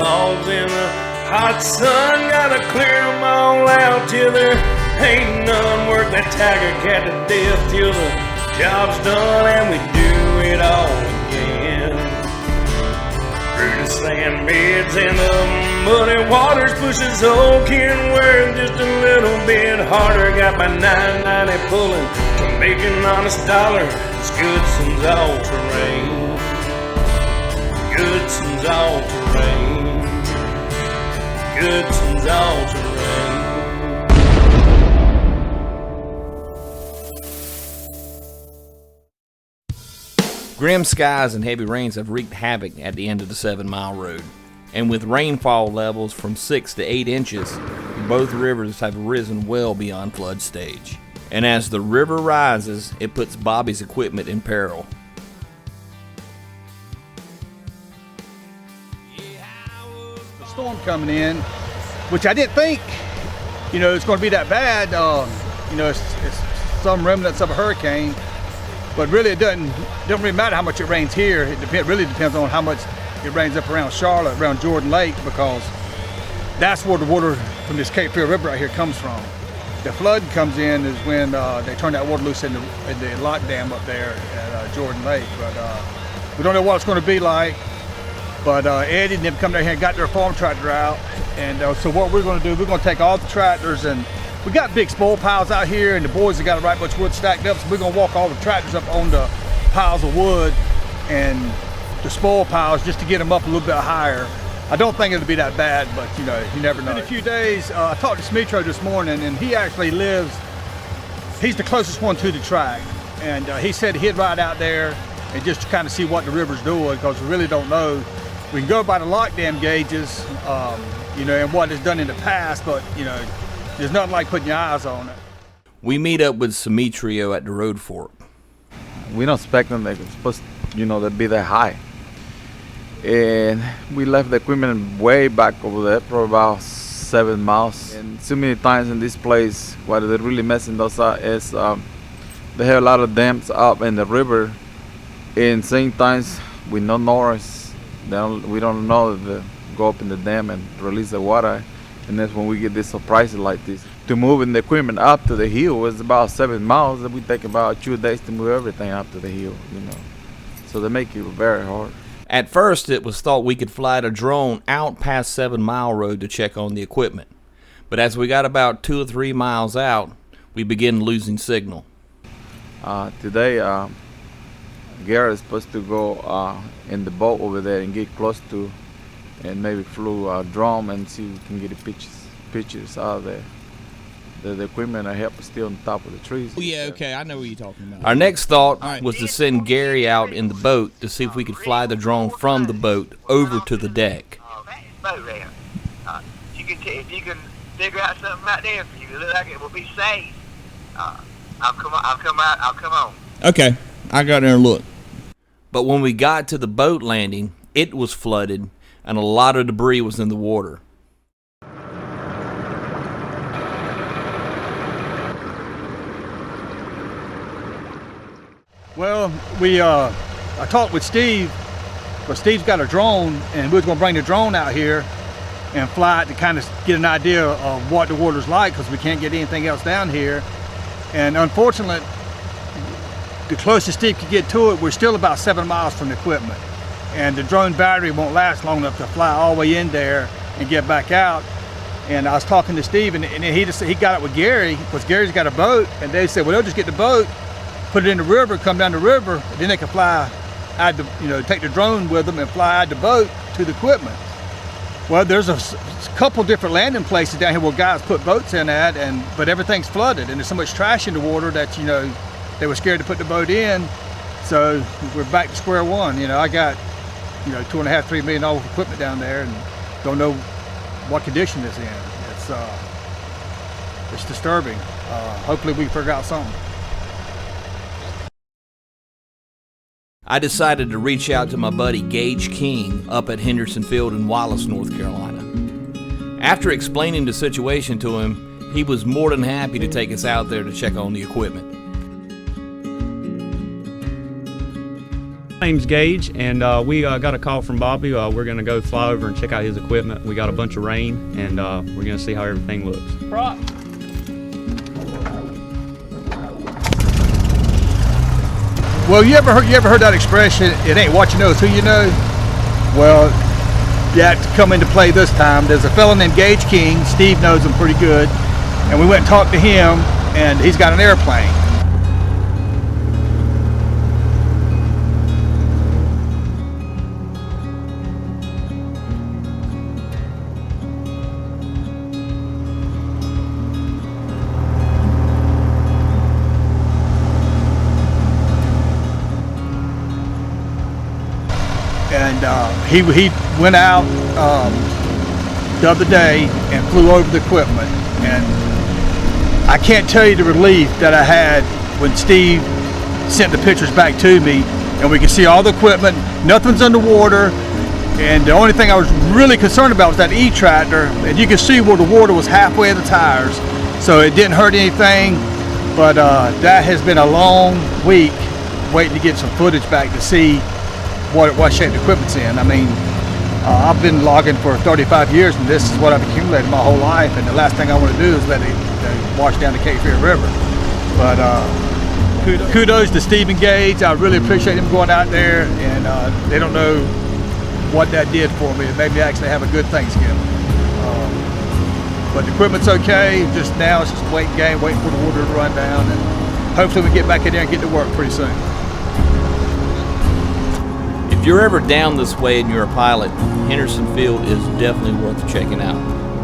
logs in the hot sun. Gotta clear them all out till there ain't none. Work that tiger cat to death till the job's done and we do it all again. Through the sand beds and the muddy waters, pushes old Ken wearing just a little bit harder. Got my 990 pulling to make an honest dollar. It's Goodson's all terrain. Goodson's all terrain. Goodson's all terrain. Grim skies and heavy rains have wreaked havoc at the end of the 7 Mile Road. And with rainfall levels from 6 to 8 inches, both rivers have risen well beyond flood stage. And as the river rises, it puts Bobby's equipment in peril. The storm coming in, which I didn't think, it's going to be that bad. It's some remnants of a hurricane, but really it doesn't really matter how much it rains here. It really depends on how much it rains up around Charlotte, around Jordan Lake, because that's where the water from this Cape Fear River right here comes from. The flood comes in is when they turn that water loose in the lock dam up there at Jordan Lake. But we don't know what it's going to be like. But Eddie and them come down here and got their farm tractor out. And so what we're going to do, we're going to take all the tractors, and we got big spoil piles out here, and the boys have got a right bunch of wood stacked up. So we're going to walk all the tractors up on the piles of wood and the spoil piles just to get them up a little bit higher. I don't think it'll be that bad, but you never know. In a few days, I talked to Smitro this morning, and he actually he's the closest one to the track. And he said he'd ride out there and just kind of see what the river's doing, because we really don't know. We can go by the lock dam gauges, and what it's done in the past, but, there's nothing like putting your eyes on it. We meet up with Smitrio at the road fork. We don't expect them they're supposed to be that high. And we left the equipment way back over there for about 7 miles. And so many times in this place, what they're really messing us up is they have a lot of dams up in the river. And same times with no noise, we don't know if they go up in the dam and release the water. And that's when we get these surprises like this. To moving the equipment up to the hill is about 7 miles. We take about 2 days to move everything up to the hill, So they make it very hard. At first, it was thought we could fly the drone out past 7 Mile Road to check on the equipment. But as we got about 2 or 3 miles out, we began losing signal. Today, Garrett is supposed to go in the boat over there and get close to, and maybe flew a drone and see if we can get the pictures out of there. The equipment I help is still on top of the trees. Oh, yeah, okay, I know what you're talking about. Our next thought was to send Gary out in the boat to see if we could fly the drone from the boat over to the deck. Boat there. If you can figure out something out there for you, look like it will be safe. I'll come on. Okay, I got there and look. But when we got to the boat landing, it was flooded and a lot of debris was in the water. Well, I talked with Steve, but Steve's got a drone, and we was going to bring the drone out here and fly it to kind of get an idea of what the water's like, because we can't get anything else down here. And unfortunately, the closest Steve could get to it, we're still about 7 miles from the equipment. And the drone battery won't last long enough to fly all the way in there and get back out. And I was talking to Steve, and he got it with Gary, because Gary's got a boat, and they said, well, they'll just get the boat, put it in the river, come down the river, then they can fly, take the drone with them and fly the boat to the equipment. Well, there's a couple different landing places down here where guys put boats in at, but everything's flooded, and there's so much trash in the water that, they were scared to put the boat in. So we're back to square one. I got, $2.5, $3 million equipment down there, and don't know what condition it's in. It's disturbing. Hopefully we can figure out something. I decided to reach out to my buddy Gage King up at Henderson Field in Wallace, North Carolina. After explaining the situation to him, he was more than happy to take us out there to check on the equipment. My name's Gage, and we got a call from Bobby. We're going to go fly over and check out his equipment. We got a bunch of rain, and we're going to see how everything looks. Well, you ever heard that expression? It ain't what you know, it's who you know. Well, that come into play this time. There's a fellow named Gage King. Steve knows him pretty good, and we went and talked to him, and he's got an airplane. And he went out the other day and flew over the equipment, and I can't tell you the relief that I had when Steve sent the pictures back to me, and we could see all the equipment, nothing's underwater, and the only thing I was really concerned about was that E-tractor, and you can see where the water was halfway in the tires, so it didn't hurt anything, but that has been a long week waiting to get some footage back to see what shape the equipment's in. I mean, I've been logging for 35 years, and this is what I've accumulated my whole life, and the last thing I want to do is let it wash down the Cape Fear River. But kudos to Stephen Gage. I really appreciate him going out there, and they don't know what that did for me. It made me actually have a good Thanksgiving. But the equipment's okay. Just now it's just a waiting game, waiting for the water to run down, and hopefully we get back in there and get to work pretty soon. If you're ever down this way and you're a pilot, Henderson Field is definitely worth checking out.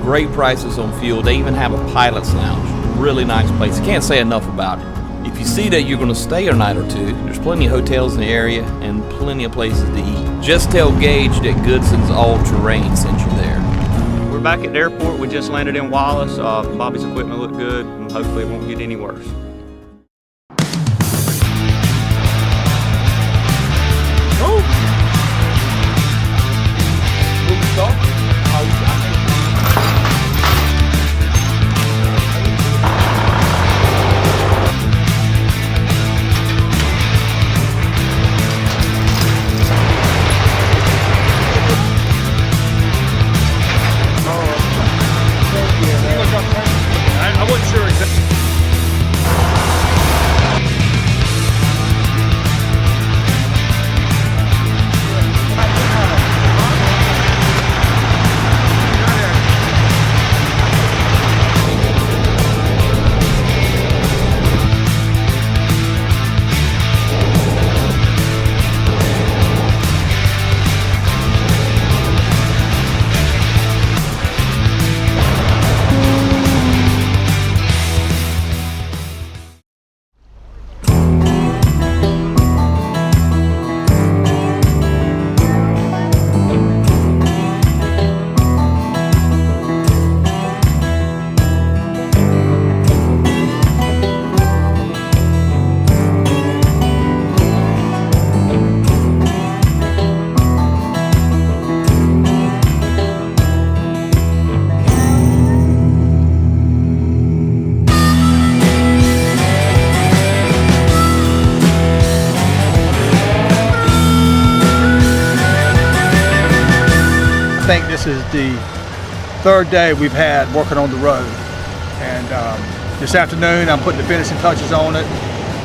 Great prices on fuel. They even have a pilot's lounge. Really nice place. Can't say enough about it. If you see that you're going to stay a night or two, there's plenty of hotels in the area and plenty of places to eat. Just tell Gage that Goodson's All Terrain sent you there. We're back at the airport. We just landed in Wallace. Bobby's equipment looked good, and hopefully it won't get any worse. I wasn't sure exactly. I think this is the third day we've had working on the road, and this afternoon I'm putting the finishing touches on it.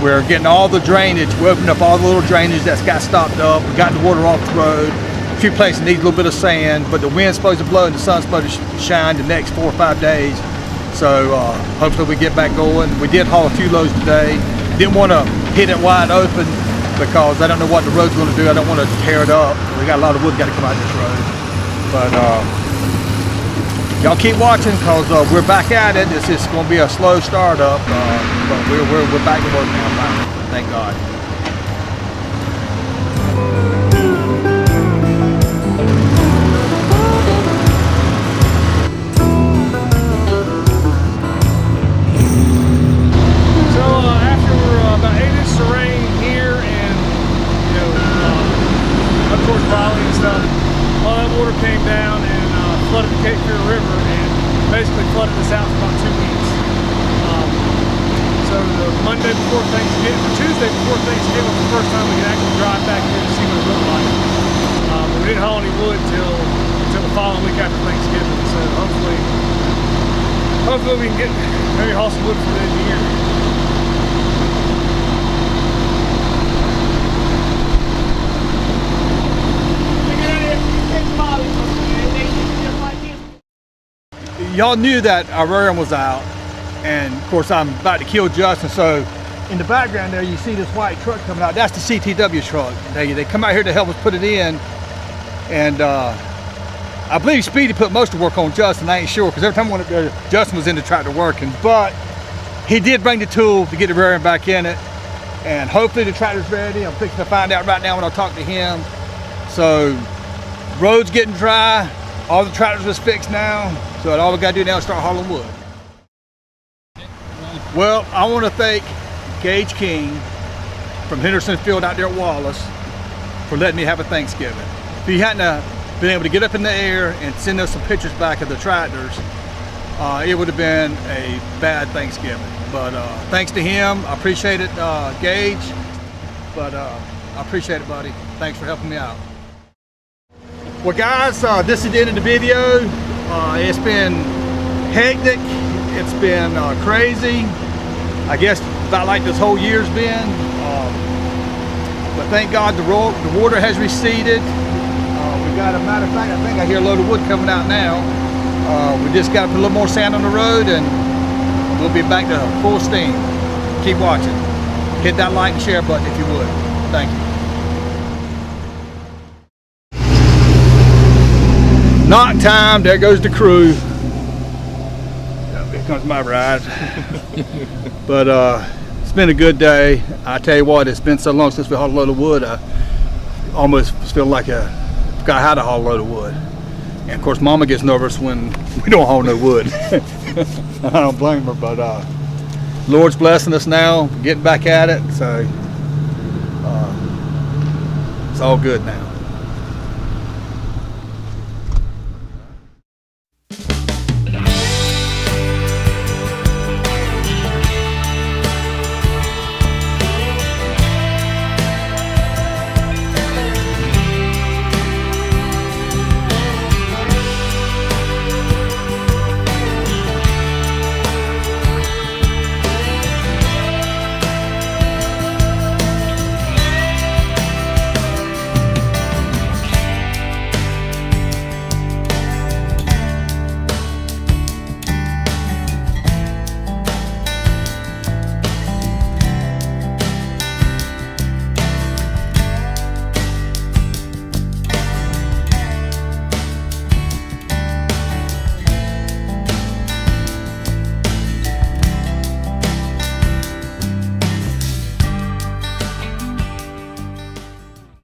We're getting all the drainage. We opened up all the little drainage that's got stopped up. We got the water off the road. A few places need a little bit of sand, but the wind's supposed to blow and the sun's supposed to shine the next 4 or 5 days. So hopefully we get back going. We did haul a few loads today. Didn't want to hit it wide open because I don't know what the road's going to do. I don't want to tear it up. We got a lot of wood got to come out this road. But y'all keep watching because we're back at it. It's just going to be a slow startup, but we're back to work now. Thank God. So after about 8 inches of rain here and up towards Raleigh and stuff, all that water came down and flooded the Cape Fear River and basically flooded the south for about 2 weeks. So the Monday before Thanksgiving, or Tuesday before Thanksgiving was the first time we could actually drive back here to see what it looked like. But we didn't haul any wood till the following week after Thanksgiving. So hopefully we can maybe haul some wood for the end of the year. Y'all knew that our rear end was out, and of course I'm about to kill Justin, so in the background there you see this white truck coming out. That's the CTW truck. They come out here to help us put it in, and I believe Speedy put most of the work on Justin. I ain't sure, because every time I went up there, Justin was in the tractor working, but he did bring the tool to get the rear end back in it, and hopefully the tractor's ready. I'm fixing to find out right now when I talk to him. So road's getting dry, all the tractors is fixed now, so all we gotta do now is start hauling wood. Well, I want to thank Gage King from Henderson Field out there at Wallace for letting me have a Thanksgiving. If he hadn't been able to get up in the air and send us some pictures back of the tractors, it would have been a bad Thanksgiving. But thanks to him, I appreciate it, Gage. But I appreciate it, buddy. Thanks for helping me out. Well, guys, this is the end of the video. It's been hectic. It's been crazy. I guess about like this whole year's been. But thank God the water has receded. We got, a matter of fact, I think I hear a load of wood coming out now. We just got to put a little more sand on the road, and we'll be back to full steam. Keep watching. Hit that like and share button if you would. Thank you. Knot time, there goes the crew. Here comes my ride. But it's been a good day. I tell you what, it's been so long since we hauled a load of wood, I almost feel like I forgot how to haul a load of wood. And of course Mama gets nervous when we don't haul no wood. I don't blame her, but Lord's blessing us now, getting back at it, so it's all good now.